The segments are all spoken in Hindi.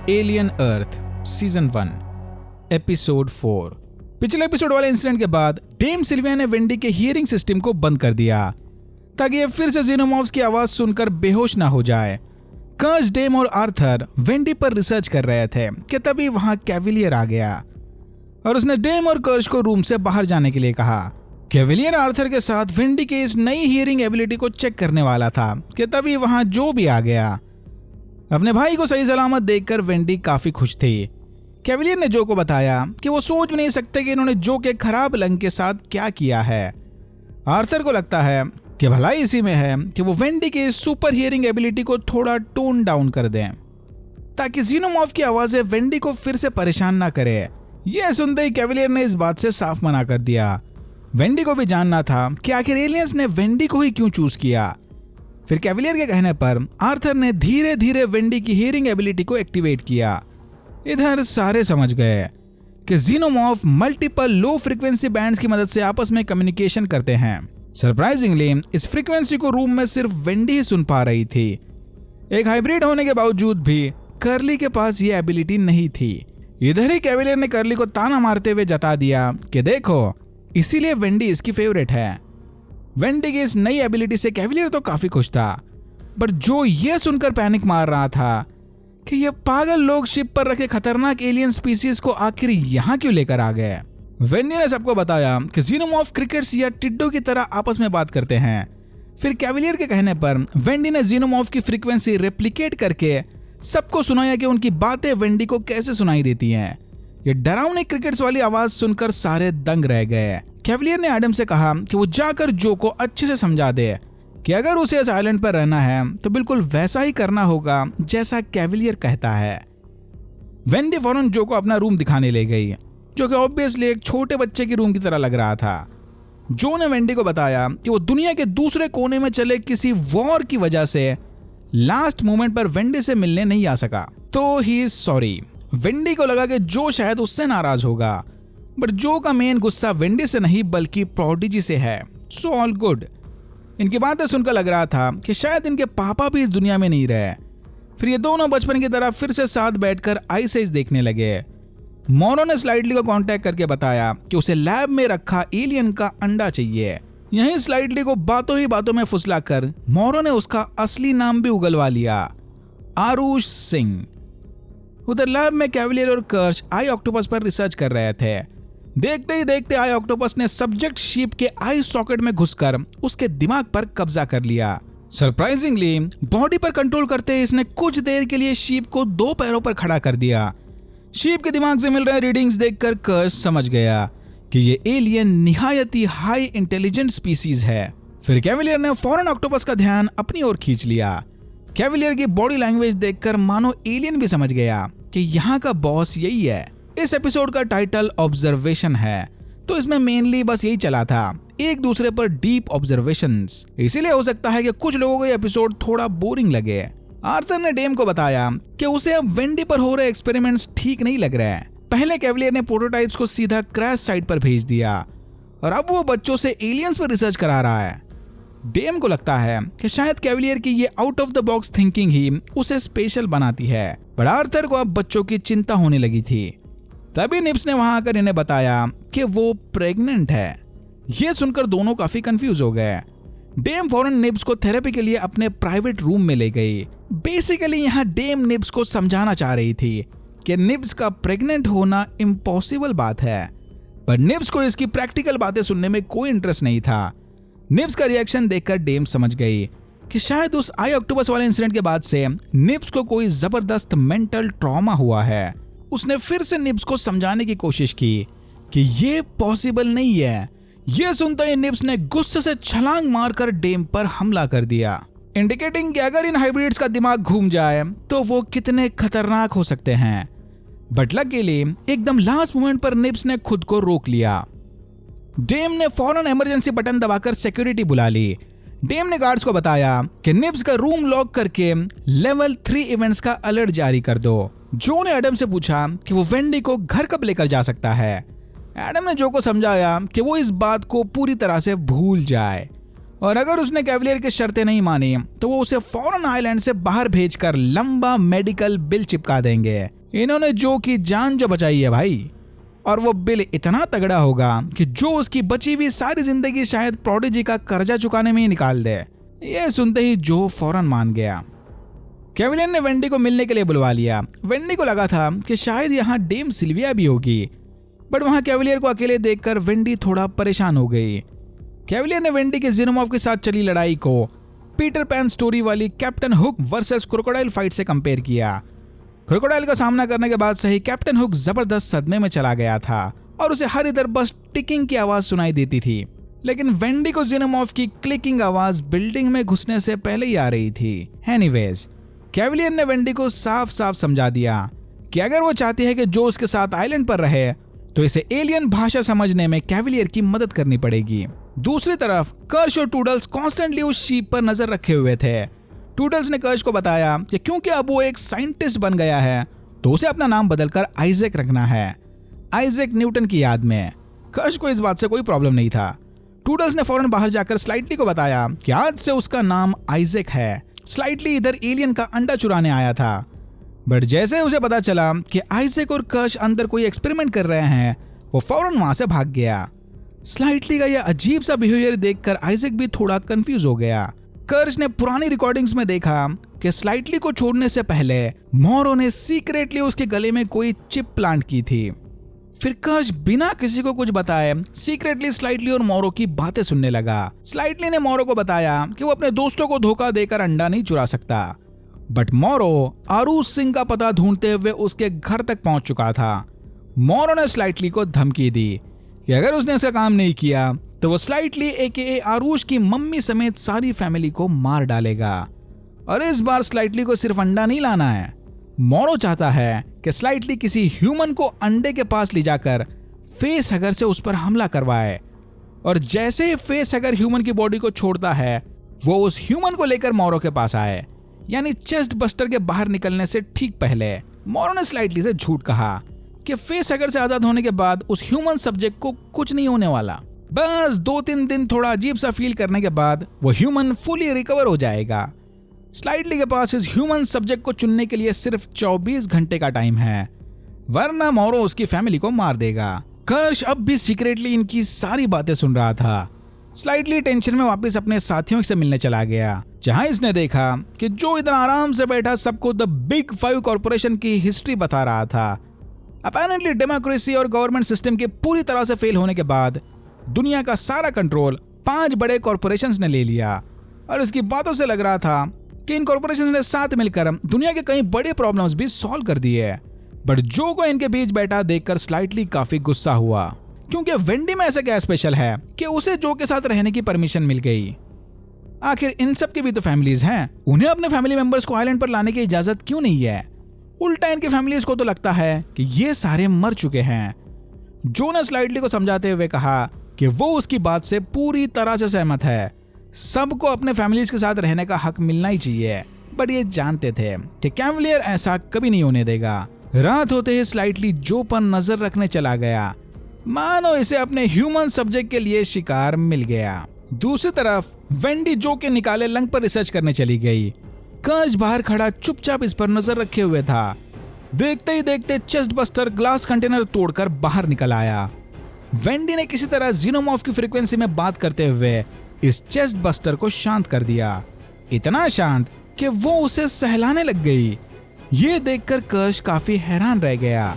एलियन अर्थ सीजन 1 एपिसोड 4। पिछले एपिसोड वाले इंसिडेंट के बाद डेम सिल्विया ने वेंडी के हियरिंग सिस्टम को बंद कर दिया ताकि ये फिर से जेनोमॉर्फ्स की आवाज सुनकर बेहोश ना हो जाए। कर्स, डेम और आर्थर वेंडी पर रिसर्च कर रहे थे कि तभी वहां कैविलियर आ गया और उसने डेम और कर्स को रूम से बाहर जाने के लिए कहा। कैविलियर आर्थर के साथ वेंडी के इस नई हियरिंग एबिलिटी को चेक करने वाला था कि तभी वहां जो भी आ गया। अपने भाई को सही सलामत देखकर वेंडी काफी खुश थी। कैविलियर ने जो को बताया कि वो सोच भी नहीं सकते कि इन्होंने जो के खराब लंग के साथ क्या किया है। आर्थर को लगता है कि भलाई इसी में है कि वो वेंडी के सुपर हियरिंग एबिलिटी को थोड़ा टोन डाउन कर दें ताकि जीनोमॉर्फ की आवाजें वेंडी को फिर से परेशान ना करे। यह सुनते ही कैविलियर ने इस बात से साफ मना कर दिया। वेंडी को भी जानना था कि आखिर एलियंस ने वेंडी को ही क्यों चूज किया। फिर कैविलियर के कहने पर आर्थर ने धीरे धीरे वेंडी की हियरिंग एबिलिटी को एक्टिवेट किया। इधर सारे समझ गए कि जीनोमॉर्फ मल्टीपल लो फ्रीक्वेंसी बैंड्स की मदद से आपस में कम्युनिकेशन करते हैं। सरप्राइजिंगली इस फ्रीक्वेंसी को रूम में सिर्फ वेंडी ही सुन पा रही थी। एक हाइब्रिड होने के बावजूद भी कर्ली के पास ये एबिलिटी नहीं थी। इधर ही कैविलियर ने कर्ली को ताना मारते हुए जता दिया कि देखो, इसीलिए वेंडी इसकी फेवरेट है। वेंडी की इस नई एबिलिटी से कैविलियर तो काफी खुश था, पर जो ये सुनकर पैनिक मार रहा था कि ये पागल लोग शिप पर रखे खतरनाक एलियन स्पीसीज को आखिर यहाँ क्यों लेकर आ गए। वेंडी ने सबको बताया कि जीनोमॉर्फ क्रिकेट्स या टिड्डों की तरह आपस में बात करते हैं। फिर कैविलियर के कहने पर वेंडी ने जीनोमॉर्फ की फ्रीक्वेंसी रेप्लिकेट करके सबको सुनाया कि उनकी बातें वेंडी को कैसे सुनाई देती हैं। ये डरावनी क्रिकेट्स वाली आवाज सुनकर सारे दंग रह गए। कैविलियर ने एडम से कहा कि वो जाकर जो को अच्छे से समझा दे कि अगर उसे इस आइलैंड पर रहना है तो बिल्कुल वैसा ही करना होगा जैसा कैविलियर कहता है। वेंडी फौरन जो को अपना रूम दिखाने ले गई, जो कि ऑब्वियसली एक छोटे बच्चे के रूम की तरह लग रहा था। जो ने वेंडी को बताया कि वो दुनिया के दूसरे कोने में चले किसी वॉर की वजह से लास्ट मोमेंट पर वेंडी से मिलने नहीं आ सका, तो ही इज सॉरी। वेंडी को लगा कि जो शायद उससे नाराज होगा, बट जो का मेन गुस्सा वेंडी से नहीं बल्कि प्रोडिजी से है। So all good. इनकी बातें सुनकर लग रहा था कि शायद इनके पापा भी इस दुनिया में नहीं रहे। फिर ये दोनों बचपन की तरह फिर से साथ बैठकर आइस एज देखने लगे। मोरो ने स्लाइडली को कांटेक्ट करके बताया कि उसे लैब में रखा एलियन का अंडा चाहिए। यहीं स्लाइडली को बातों ही बातों में फुसलाकर मोरो ने उसका असली नाम भी उगलवा लिया, आरुष सिंह। उधर लैब में कैविलियर और कर्श आई ऑक्टोपस पर रिसर्च कर रहे थे। देखते ही देखते आई ऑक्टोपस ने सब्जेक्ट शीप के आई सॉकेट में घुसकर उसके दिमाग पर कब्जा कर लिया। सरप्राइजिंगली बॉडी पर कंट्रोल करते इसने कुछ देर के लिए शीप को दो पैरों पर खड़ा कर दिया। शीप के दिमाग से मिल रहे रीडिंग्स देखकर कर्श समझ गया कि ये एलियन निहायत ही हाई इंटेलिजेंट स्पीसीज है। फिर कैविलियर ने फौरन ऑक्टोपस का ध्यान अपनी ओर खींच लिया। कैविलियर की बॉडी लैंग्वेज देखकर मानो एलियन भी समझ गया कि यहाँ का बॉस यही है। इस एपिसोड का टाइटल ऑब्जर्वेशन है, तो इसमें मेनली बस यही चला था, एक दूसरे पर डीप ऑब्जर्वेशंस। इसीलिए हो सकता है कि कुछ लोगों को ये एपिसोड थोड़ा बोरिंग लगे। आर्थर ने डेम को बताया कि उसे अब वेंडी पर हो रहे एक्सपेरिमेंट्स ठीक नहीं लग रहे हैं। पहले कैविलियर ने प्रोटोटाइप्स को सीधा क्रैश साइट पर भेज दिया और अब वो बच्चों से एलियंस पर रिसर्च करा रहा है। डेम को लगता है कि शायद कैविलियर की ये out of the box thinking ही उसे स्पेशल बनाती है, पर आर्थर को अब बच्चों की चिंता होने लगी थी। तभी निप्स ने वहां आकर इन्हें बताया कि वो प्रेग्नेंट है। ये सुनकर दोनों काफी कंफ्यूज हो गए। डेम फौरन निप्स को थेरेपी के लिए अपने प्राइवेट रूम में ले गई। बेसिकली यहाँ डेम निप्स को समझाना चाह रही थी कि निप्स का प्रेग्नेंट होना इम्पॉसिबल बात है, पर निप्स को इसकी प्रैक्टिकल बातें सुनने में कोई इंटरेस्ट नहीं था। निप्स का रिएक्शन देखकर डेम समझ गई कि शायद उस आई ऑक्टोपस वाले इंसिडेंट के बाद से निप्स को कोई जबरदस्त मेंटल ट्रॉमा हुआ है। उसने फिर से निप्स को समझाने की कोशिश की कि ये पॉसिबल नहीं है। यह सुनते ही निप्स ने गुस्से से छलांग मारकर डेम पर हमला कर दिया, इंडिकेटिंग कि अगर इन हाइब्रिड्स का दिमाग घूम जाए तो वो कितने खतरनाक हो सकते हैं। बट लकीली एकदम लास्ट मोमेंट पर निप्स ने खुद को रोक लिया। डेम ने फौरन इमरजेंसी बटन दबाकर सिक्योरिटी बुला ली। डेम ने गार्ड्स को बताया कि निप्स का रूम लॉक करके लेवल 3 इवेंट्स का अलर्ट जारी कर दो। जो ने एडम से पूछा कि वो वेंडी को घर कब लेकर जा सकता है। एडम ने जो को समझाया कि वो इस बात को पूरी तरह से भूल जाए और अगर उसने कैविलियर की शर्तें नहीं मानी तो वो उसे फौरन आइलैंड से बाहर भेजकर लंबा मेडिकल बिल चिपका देंगे। इन्होंने जो की जान जो बचाई है भाई, और वो बिल इतना तगड़ा होगा कि जो उसकी बची हुई सारी जिंदगी शायद प्रोडिजी का कर्जा चुकाने में ही निकाल दे। ये सुनते ही जो फौरन मान गया। कैविलियर ने वेंडी को मिलने के लिए बुलवा लिया। वेंडी को लगा था कि शायद यहाँ डेम सिल्विया भी होगी, बट वहां कैविलियर को अकेले देखकर वेंडी थोड़ा परेशान हो गई। कैविलियर ने वेंडी के ज़ेनोमॉर्फ के साथ चली लड़ाई को पीटर पैन स्टोरी वाली captain hook versus crocodile fight से कंपेयर किया। क्रोकोडाइल का सामना करने के बाद सही कैप्टन हुक जबरदस्त सदमे में चला गया था और उसे हर इधर बस टिकिंग की आवाज सुनाई देती थी, लेकिन वेंडी को ज़ेनोमॉर्फ की क्लिकिंग आवाज बिल्डिंग में घुसने से पहले ही आ रही थी। एनीवेज, कैविलियर ने वेंडी को साफ साफ समझा दिया कि अगर वो चाहती है कि जो उसके साथ आइलैंड पर रहे तो इसे एलियन भाषा समझने में कैविलियर की मदद करनी पड़ेगी। दूसरी तरफ कर्श और टूडल्स कॉन्स्टेंटली उस शीप पर नजर रखे हुए थे। टूडल्स ने कर्श को बताया कि क्योंकि अब वो एक साइंटिस्ट बन गया है तो उसे अपना नाम बदलकर आइजैक रखना है, आइजैक न्यूटन की याद में। कर्श को इस बात से कोई प्रॉब्लम नहीं था। टूडल्स ने फौरन बाहर जाकर स्लाइटली को बताया कि आज से उसका नाम आइजैक है। स्लाइटली इधर एलियन का अंडा चुराने आया था, बट जैसे उसे पता चला कि आइजैक और कर्श अंदर कोई एक्सपेरिमेंट कर रहे हैं, वो फौरन वहां से भाग गया। स्लाइटली का यह अजीब सा बिहेवियर देखकर आइजैक भी थोड़ा कंफ्यूज हो गया। कर्श ने पुरानी रिकॉर्डिंग्स में देखा कि स्लाइटली को छोड़ने से पहले मोरो ने सीक्रेटली उसके गले में कोई चिप प्लांट की थी। फिर कर्श बिना किसी को कुछ बताए सीक्रेटली स्लाइटली और मोरो की बातें सुनने लगा। स्लाइटली ने मोरो को बताया कि वो अपने दोस्तों को धोखा देकर अंडा नहीं चुरा सकता, बट मोरो आरूस सिंह का पता ढूंढते हुए उसके घर तक पहुंच चुका था। मोरो ने स्लाइटली को धमकी दी कि अगर उसने इसका काम नहीं किया तो वो स्लाइटली एके आरूश की मम्मी समेत सारी फैमिली को मार डालेगा। और इस बार स्लाइटली को सिर्फ अंडा नहीं लाना है, मोरो चाहता है कि स्लाइटली किसी ह्यूमन को अंडे के पास ले जाकर फेस हगर से उस पर हमला करवाए, और जैसे ही फेस हगर ह्यूमन की बॉडी को छोड़ता है वो उस ह्यूमन को लेकर मोरो के पास आए, यानी चेस्ट बस्टर के बाहर निकलने से ठीक पहले। मोरो ने स्लाइटली से झूठ कहा कि फेस हगर से आजाद होने के बाद उस ह्यूमन सब्जेक्ट को कुछ नहीं होने वाला, बस 2-3 दिन थोड़ा अजीब सा फील करने के बाद वो ह्यूमन फुली रिकवर हो जाएगा। स्लाइटली के पास इस ह्यूमन सब्जेक्ट को चुनने के लिए सिर्फ 24 घंटे का टाइम है, वरना मोरो उसकी फैमिली को मार देगा। कर्श अब भी सीक्रेटली इनकी सारी बातें सुन रहा था। स्लाइटली टेंशन में वापस अपने साथियों से मिलने चला गया, जहां इसने देखा कि जो इतना आराम से बैठा सबको द बिग 5 कॉर्पोरेशन की हिस्ट्री बता रहा था। अपैरेंटली डेमोक्रेसी और गवर्नमेंट सिस्टम के पूरी तरह से फेल होने के बाद दुनिया का सारा कंट्रोल 5 बड़े कॉर्पोरेशंस ने ले लिया, और इसकी बातों से लग रहा था कि इन कॉर्पोरेशंस ने साथ मिलकर दुनिया के कई बड़े प्रॉब्लम्स भी सॉल्व कर दिए। बट जो को इनके बीच बैठा देखकर स्लाइटली काफी गुस्सा हुआ, क्योंकि वेंडी में ऐसा क्या स्पेशल है कि उसे जो के साथ रहने की परमिशन मिल गई। आखिर इन सब की भी तो फैमिलीज हैं, उन्हें अपने फैमिली मेंबर्स को आइलैंड पर लाने की इजाजत क्यों नहीं है? उल्टा इनकी फैमिलीज को तो लगता है कि ये सारे मर चुके हैं। जो ने स्लाइटली को समझाते हुए कहा कि वो उसकी बात से पूरी तरह से सहमत है, सबको अपने फैमिलीज के साथ रहने का हक मिलना ही चाहिए, बट ये जानते थे कि कैविलियर ऐसा कभी नहीं होने देगा। रात होते ही स्लाइटली जो पर नजर रखने चला गया, मानो इसे अपने ह्यूमन सब्जेक्ट के लिए शिकार मिल गया। दूसरी तरफ वेंडी जो के निकाले लंग पर रिसर्च करने चली गई। कर्श बाहर खड़ा चुपचाप इस पर नजर रखे हुए था। देखते ही देखते चेस्ट बस्टर ग्लास कंटेनर तोड़कर बाहर निकल आया। वेंडी ने किसी तरह ज़ेनोमॉर्फ की फ्रीक्वेंसी में बात करते हुए इस चेस्ट बस्टर को शांत कर दिया, इतना शांत कि वो उसे सहलाने लग गई। ये देखकर कर्श काफी हैरान रह गया।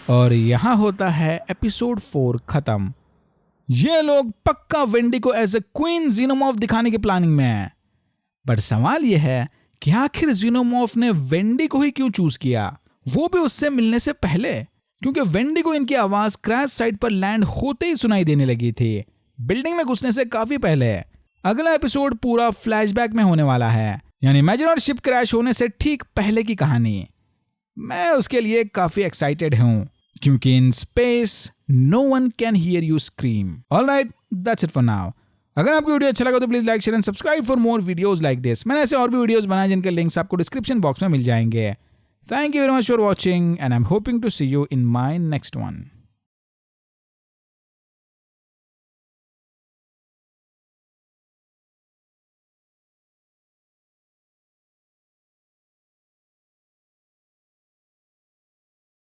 और यहाँ होता है एपिसोड 4 खत्म। ये लोग पक्का वेंडी को एज ए क्वीन ज़ेनोमॉर्फ दिखाने की प्लानिंग में है, बट सवाल यह है कि आखिर ज़ेनोमॉर्फ ने वेंडी को ही क्यों चूज किया, वो भी उससे मिलने से पहले, क्योंकि वेंडी को इनकी आवाज क्रैश साइट पर लैंड होते ही सुनाई देने लगी थी, बिल्डिंग में घुसने से काफी पहले। अगला एपिसोड पूरा फ्लैशबैक में होने वाला है, यानी मैजिनर शिप क्रैश होने से ठीक पहले की कहानी। मैं उसके लिए काफी एक्साइटेड हूं, क्योंकि in space no one can hear you scream. Alright, that's it for now. अगर आपको वीडियो अच्छा लगा तो please like share and subscribe for more videos like this. मैंने ऐसे और भी वीडियोस बनाए जिनके लिंक्स आपको डिस्क्रिप्शन बॉक्स में मिल जाएंगे। Thank you very much for watching, and I'm hoping to see you in my next one.